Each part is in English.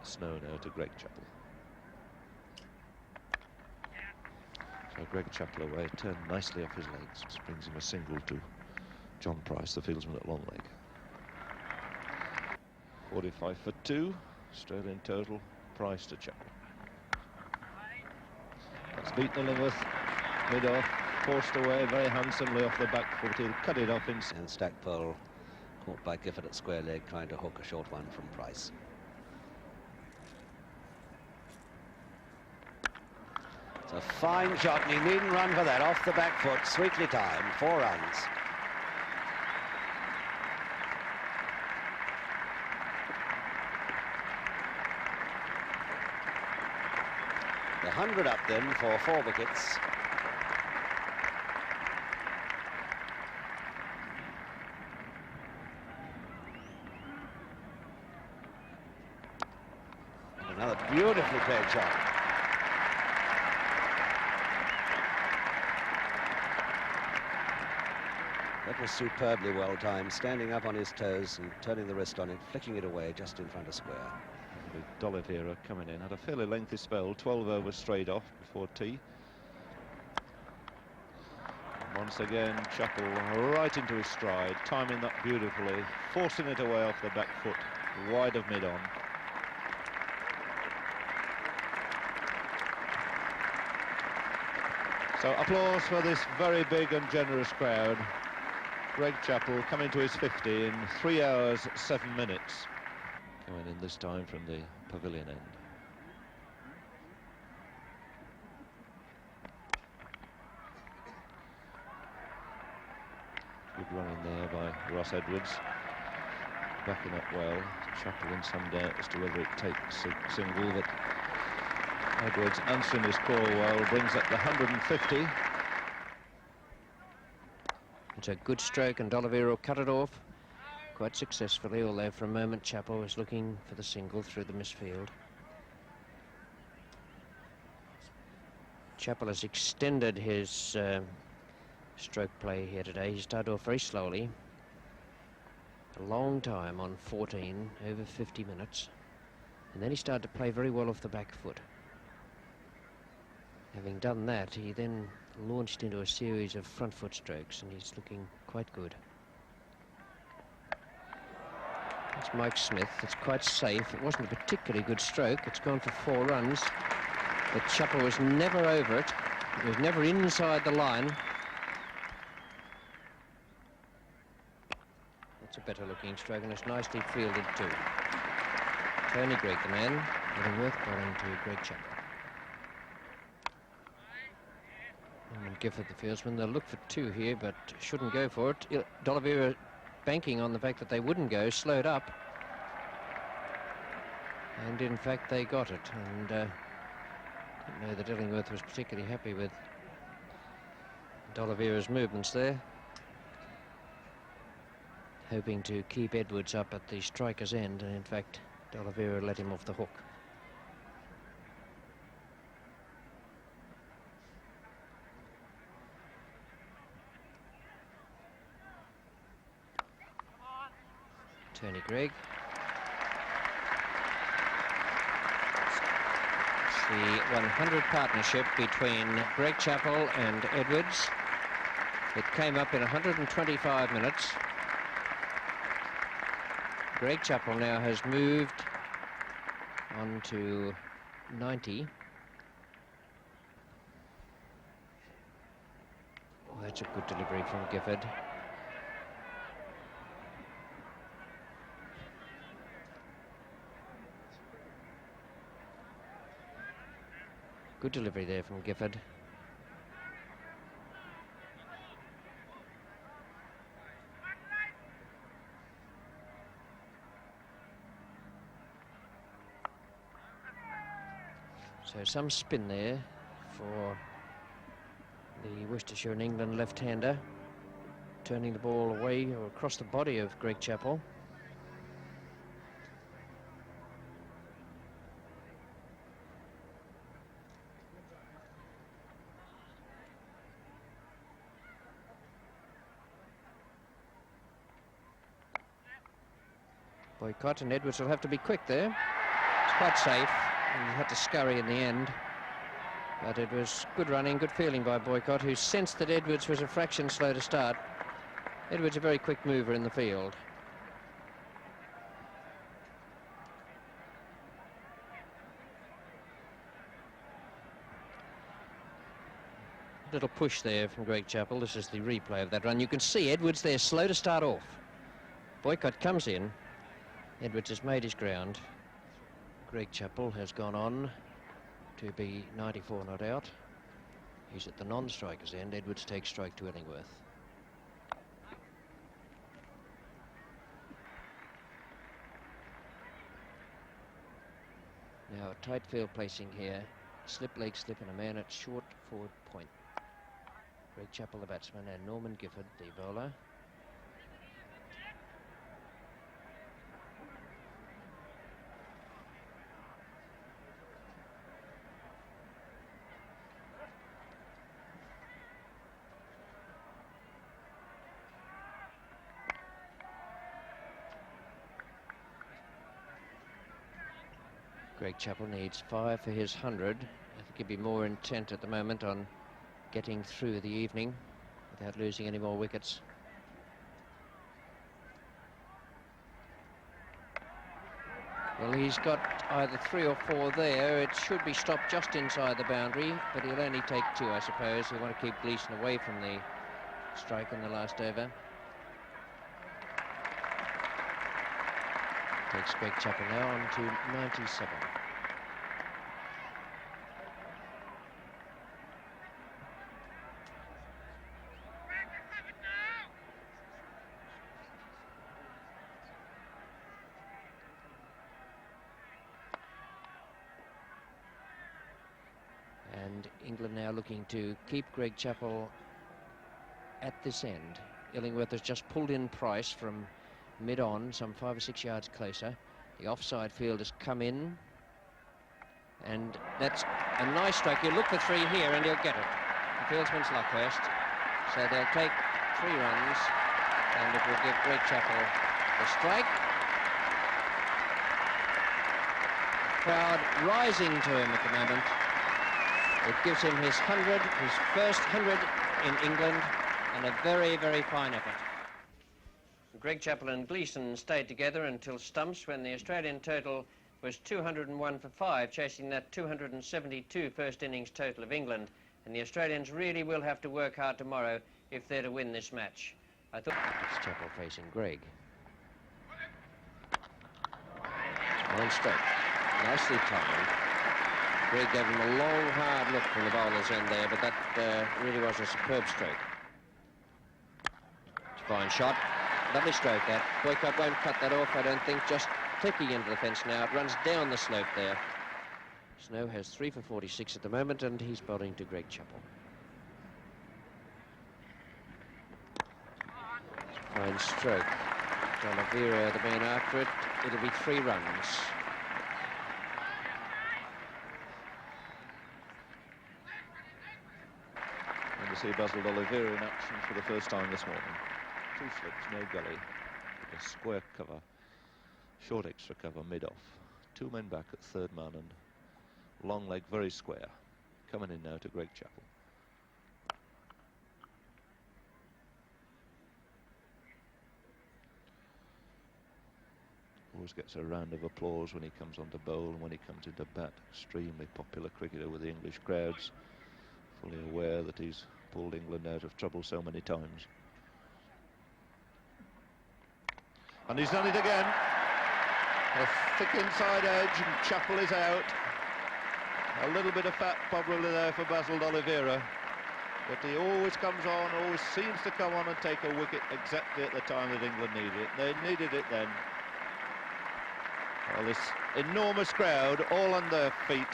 snow now to Greg Chappell. So Greg Chappell away, turned nicely off his legs, which brings him a single to John Price, the fieldsman at long leg. 45 for 2, Australian total, Price to Chappell. That's beaten Illingworth, mid-off, forced away very handsomely off the back foot. He'll cut it off in. And Stackpole caught by Gifford at square leg, trying to hook a short one from Price. It's a fine shot, and he needn't run for that. Off the back foot, sweetly timed, 4 runs. The 100 up then for 4 wickets. Another beautifully played shot. That was superbly well timed, standing up on his toes and turning the wrist on it, flicking it away just in front of square. With D'Oliveira coming in, had a fairly lengthy spell, 12 overs straight off before tea. And once again, Chappell right into his stride, timing that beautifully, forcing it away off the back foot, wide of mid-on. So applause for this very big and generous crowd. Greg Chappell coming to his 50 in 3 hours 7 minutes. Coming in this time from the pavilion end. Good running there by Ross Edwards. Backing up well. Chappell in some doubt as to whether it takes a single, but Edwards answering his call well, brings up the 150. It's a good stroke, and D'Oliveira will cut it off quite successfully, although for a moment Chappell was looking for the single through the misfield. Chappell has extended his stroke play here today. He started off very slowly, a long time on 14, over 50 minutes, and then he started to play very well off the back foot. Having done that, he then launched into a series of front foot strokes, and he's looking quite good. It's Mike Smith. It's quite safe. It wasn't a particularly good stroke. It's gone for 4 runs, but Chappell was never over it. It was never inside the line. That's a better looking stroke, and it's nicely fielded too. Tony Greig, the man, Illingworth bowling to Greg Chappell. And Gifford, the fieldsman, they'll look for 2 here, but shouldn't go for it. D'Oliveira, banking on the fact that they wouldn't go, slowed up. And in fact, they got it. And didn't know that Illingworth was particularly happy with D'Oliveira's movements there. Hoping to keep Edwards up at the striker's end, and in fact, D'Oliveira let him off the hook. Tony Greig. It's the 100 partnership between Greg Chappell and Edwards. It came up in 125 minutes. Greg Chappell now has moved on to 90. Oh, that's a good delivery from Gifford. Good delivery there from Gifford. So some spin there for the Worcestershire and England left-hander, turning the ball away or across the body of Greg Chappell. Boycott, and Edwards will have to be quick there. quite safe. He had to scurry in the end. But it was good running, good feeling by Boycott, who sensed that Edwards was a fraction slow to start. Edwards a very quick mover in the field. Little push there from Greg Chappell. This is the replay of that run. You can see Edwards there slow to start off. Boycott comes in. Edwards has made his ground. Greg Chappell has gone on to be 94 not out. He's at the non-striker's end. Edwards takes strike to Illingworth. Now a tight field placing here. Slip leg slip and a man at short forward point. Greg Chappell, the batsman, and Norman Gifford, the bowler. Greg Chappell needs 5 for his 100. I think he'd be more intent at the moment on getting through the evening without losing any more wickets. Well, he's got either 3 or 4 there. It should be stopped just inside the boundary, but he'll only take 2, I suppose. He'll want to keep Gleeson away from the strike in the last over. Takes Greg Chappell now on to 97. And England now looking to keep Greg Chappell at this end. Illingworth has just pulled in Price from mid-on, some 5 or 6 yards closer. The offside field has come in, and that's a nice strike. You look for 3 here and he'll get it. The fieldsman's Luckhurst. So they'll take 3 runs, and it will give Greg Chappell the strike. The crowd rising to him at the moment. It gives him his 100, his first 100 in England, and a very, very fine effort. Greg Chappell and Gleeson stayed together until stumps, when the Australian total was 201 for 5, chasing that 272 first innings total of England. And the Australians really will have to work hard tomorrow if they're to win this match. I thought it's Chappell facing Greg. One stroke, nicely timed. Greg gave him a long, hard look from the bowler's end there, but that really was a superb stroke. It's a fine shot. Lovely stroke that. Boycott won't cut that off, I don't think. Just clicking into the fence now. It runs down the slope there. Snow has 3 for 46 at the moment, and he's bowling to Greg Chappell. Fine stroke. John O'Vera, the man after it. It'll be 3 runs. And to see Basil D'Oliveira in action for the first time this morning. 2 slips, no gully, a square cover, short extra cover mid-off. 2 men back at 3rd man, and long leg very square. Coming in now to Greg Chappell. Always gets a round of applause when he comes on to bowl and when he comes into bat. Extremely popular cricketer with the English crowds. Fully aware that he's pulled England out of trouble so many times. And he's done it again. A thick inside edge, and Chappell is out. A little bit of fat probably there for Basil D'Oliveira, but he always comes on, always seems to come on and take a wicket exactly at the time that England needed it. They needed it then. Well, this enormous crowd all on their feet.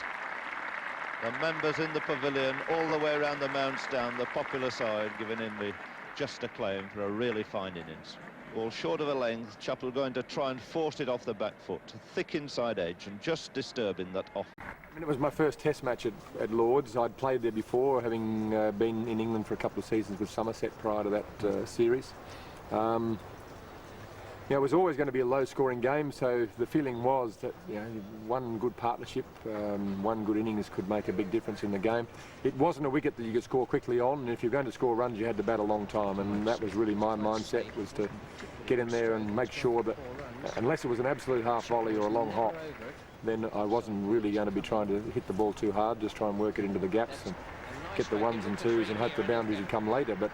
The members in the pavilion all the way around the Mount Stand, the popular side, giving him the just acclaim for a really fine innings. All short of a length, Chappell going to try and force it off the back foot. Thick inside edge and just disturbing that off. I mean, it was my first test match at Lord's. I'd played there before, having been in England for a couple of seasons with Somerset prior to that series. It was always going to be a low-scoring game, so the feeling was that one good partnership, one good innings could make a big difference in the game. It wasn't a wicket that you could score quickly on, and if you're going to score runs, you had to bat a long time, and that was really my mindset, was to get in there and make sure that, unless it was an absolute half volley or a long hop, then I wasn't really going to be trying to hit the ball too hard, just try and work it into the gaps and get the ones and twos and hope the boundaries would come later. But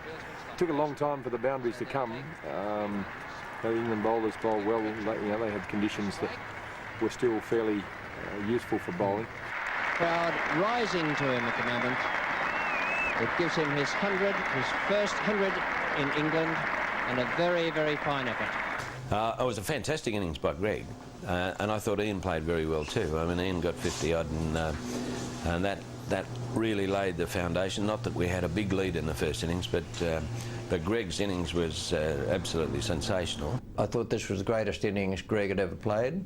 it took a long time for the boundaries to come. The England bowlers bowled well. They had conditions that were still fairly useful for bowling. Crowd rising to him at the moment. It gives him his 100, his first 100 in England, and a very, very fine effort. It was a fantastic innings by Greg, and I thought Ian played very well too. I mean, Ian got 50-odd, and that really laid the foundation. Not that we had a big lead in the first innings, but Greg's innings was absolutely sensational. I thought this was the greatest innings Greg had ever played.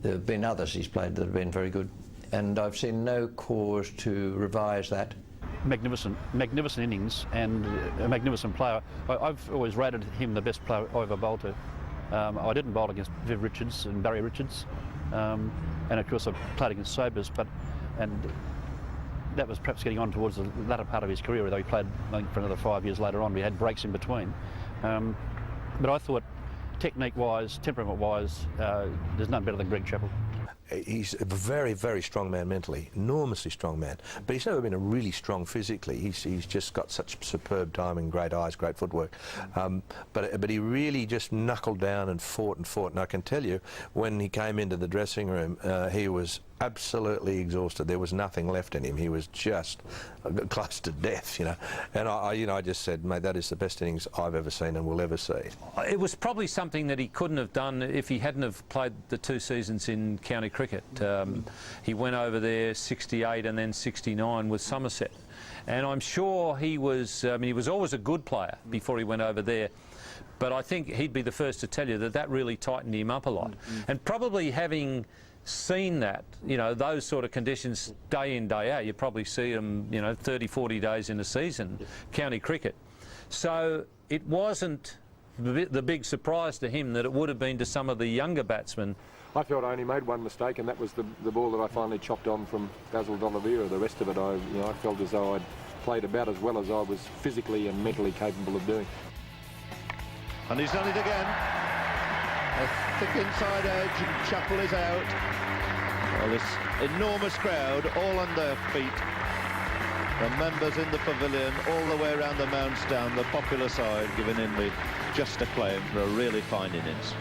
There have been others he's played that have been very good, and I've seen no cause to revise that. Magnificent innings and a magnificent player. I've always rated him the best player I ever bowled to. I didn't bowl against Viv Richards and Barry Richards, and of course I played against Sobers, and that was perhaps getting on towards the latter part of his career, although he played, I think, for another 5 years later on. We had breaks in between. But I thought, technique-wise, temperament-wise, there's none better than Greg Chappell. He's a very, very strong man mentally, enormously strong man. But he's never been a really strong physically. He's just got such superb timing, great eyes, great footwork. But he really just knuckled down and fought. And I can tell you, when he came into the dressing room, he was absolutely exhausted. There was nothing left in him. He was just close to death, And I just said, mate, that is the best innings I've ever seen and will ever see. It was probably something that he couldn't have done if he hadn't have played the 2 seasons in county cricket. He went over there 68 and then 69 with Somerset. And I'm sure he was, he was always a good player before he went over there. But I think he'd be the first to tell you that really tightened him up a lot. And probably having seen that, those sort of conditions day in, day out, you probably see them, 30, 40 days in a season, county cricket. So it wasn't the big surprise to him that it would have been to some of the younger batsmen. I felt I only made one mistake, and that was the ball that I finally chopped on from Basil D'Oliveira. The rest of it, I felt as though I'd played about as well as I was physically and mentally capable of doing. And he's done it again. A thick inside edge, and Chappell is out. Well, this enormous crowd all on their feet. The members in the pavilion all the way around the Mount Stand, the popular side, giving him the just acclaim for a really fine innings.